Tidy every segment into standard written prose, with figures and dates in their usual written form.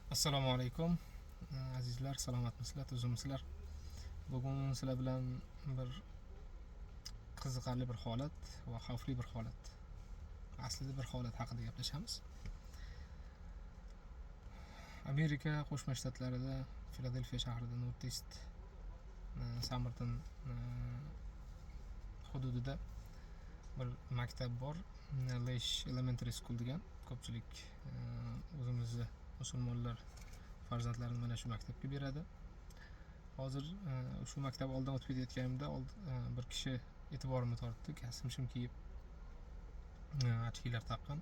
Assalomu alaykum azizlar, salomatmisizlar, tuzukmisizlar? Bugun sizlar bilan bir qiziqarli bir holat va xavfli bir holat, aslida bir holat haqida gaplashamiz. Amerika Qo'shma Shtatlarida Filadelfiya shahrida Northeast Somerton hududida bir maktab bor, Lesh Elementary School degan. Ko'pchilik o'zimizni musulmonlar farzandlarini mana shu maktabga beradi. Hozir shu maktab oldidan o'tib ketayotganimda bir kishi e'tiborimni tortdi. Shim kiyib, ochkilar taqqan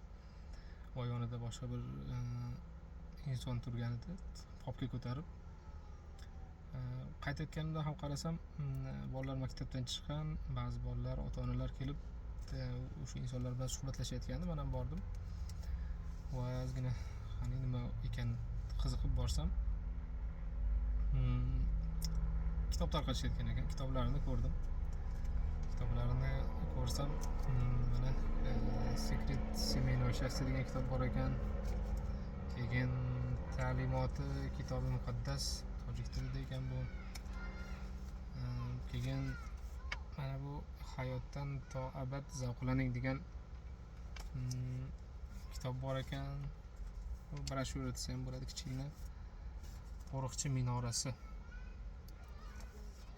va yonida boshqa bir inson turgan edi, popga ko'tarib. Qaytayotganimda ham qarasam, bolalar maktabdan chiqqan, ba'zi bolalar, ota-onalar kelib o'sha insonlar bilan suhbatlashayotgandi. Men ham bordim va ozgina qani nima ekan qiziqib borsam, kitob tarqatishayotgan ekan. Kitoblarini ko'rdim. Kitoblarini ko'rsam, mana Secret Семейного счастья degan kitob bor ekan. Keyin ta'limoti Kitobi muqaddas tojik tilida ekan bu. Keyin mana bu hayotdan to abad zavqlaning degan kitob bor ekan. Bu broshura desam bo'ladi, kichkina. Qo'riqchi minorasi.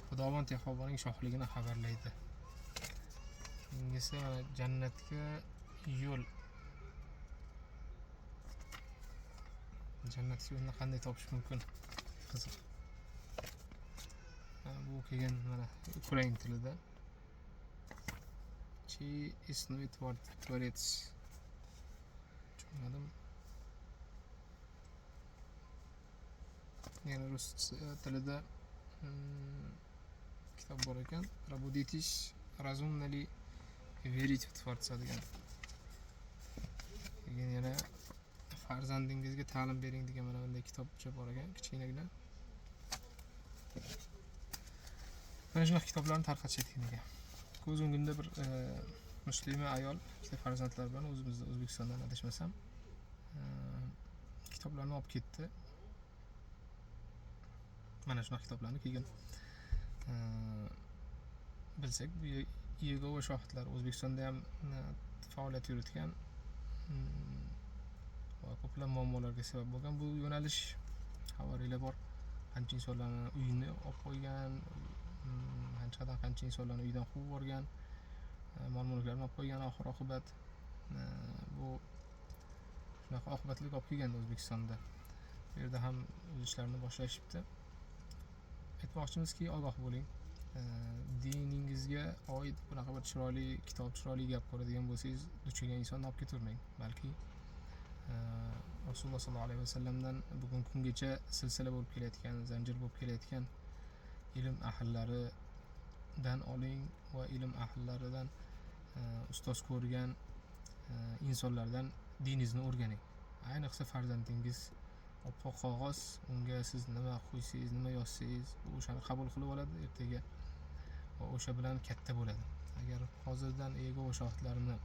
Xudovand Yahovaning shohligini xabarlaydi. Keyingisi mana jannatga yo'l. Jannatga yo'lni qanday topish mumkin? Qiziq. Bu keyin mana ukrain tilida. Chi istnoy tvorец. Tushunmadim. Yana rus tilida kitob bor ekan. Пробудитесь разумно ли верить в Творца degan. Keyin yana farzandingizga ta'lim bering degan mana bunday kitobcha bor ekan, kichkinagina. Mana shunaqa kitoblarni tarqatishayotgan ekan. Ko'z o'ngimda bir muslima ayol, ikkita farzandlar bilan o'zimizda O'zbekistondan adashmasam, kitoblarni olib ketdi. Mana shunaqa kitoblarni keyin bilsak, bu Yegova shohidlar O'zbekistonda ham faoliyat yuritgan va ko'plab muammolarga sabab bo'lgan bu yo'nalish. Xabarlar bor. Qancha insonlarni uyini olib qo'ygan, qancha insonlarni uydan quvib yuborgan, mol-mulklarini olib qo'ygan, oxir-oqibat bu shunaqa oqibatlarga olib kelgan O'zbekistonda. Bu yerda ham o'z ishlarini boshlashibdi. Aytmoqchimizki, ogoh bo'ling. Diningizga oid bunaqa bir chiroyli kitob, chiroyli gap ko'radigan bo'lsangiz, duch kelgan insonni olib ketavermang. Balki Rasululloh sollallohu alayhi vasallamdan bugun kungacha silsila bo'lib kelayotgan, zanjir bo'lib kelayotgan ilm ahllaridan oling va ilm ahllaridan ustoz ko'rgan insonlardan diningizni o'rganing. Ayniqsa farzandingiz oppoq qog'oz, unga siz nima qo'ysangiz, nima yozsangiz, o'shani qabul qilib oladi ertaga va o'sha bilan katta bo'ladi. Agar hozirdan Yegova shohidlarini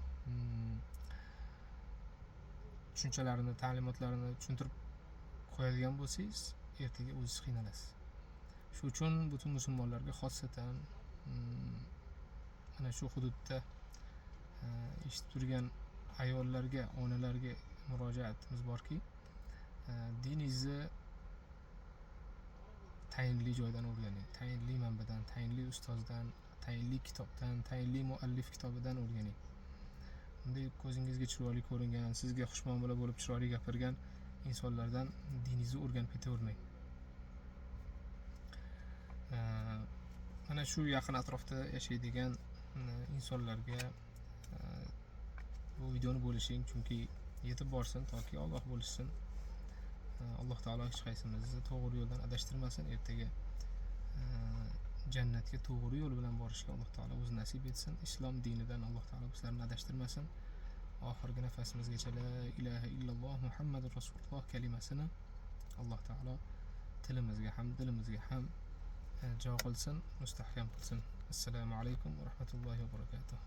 tushunchalarini, ta'limotlarini tushuntirib qo'yadigan bo'lsangiz, ertaga o'zingiz qiynalasiz. Shu uchun butun musulmonlarga xossatan mana shu hududda eshitib turgan ayollarga, onalarga murojaatimiz borki, diningizni tayinli joydan o'rganing, tayinli manbadan, tayinli ustozdan, tayinli kitobdan, tayinli muallif kitobidan o'rganing. Bunday ko'zingizga chiroyli ko'ringan, sizga xushmuomala bo'lib chiroyli gapirgan insonlardan diningizni o'rganib ketavermang. Mana shu yaqin atrofda yashaydigan insonlarga bu videoni bo'lishing, chunki yetib borsin, toki ogoh bo'lishsin. Alloh taolo hech qaysimizni to'g'ri yo'ldan adashtirmasin. Ertaga jannatga to'g'ri yo'l bilan borishga Alloh taolo o'zi nasib etsin. Islom dinidan Alloh taolo bizlarni adashtirmasin. Oxirgi nafasimizgacha la ilaha illalloh Muhammadur Rasululloh kalimasini Alloh taolo tilimizga ham, dilimizga ham jo qilsin, mustahkam qilsin. Assalomu alaykum va rahmatullohi va barakatuh.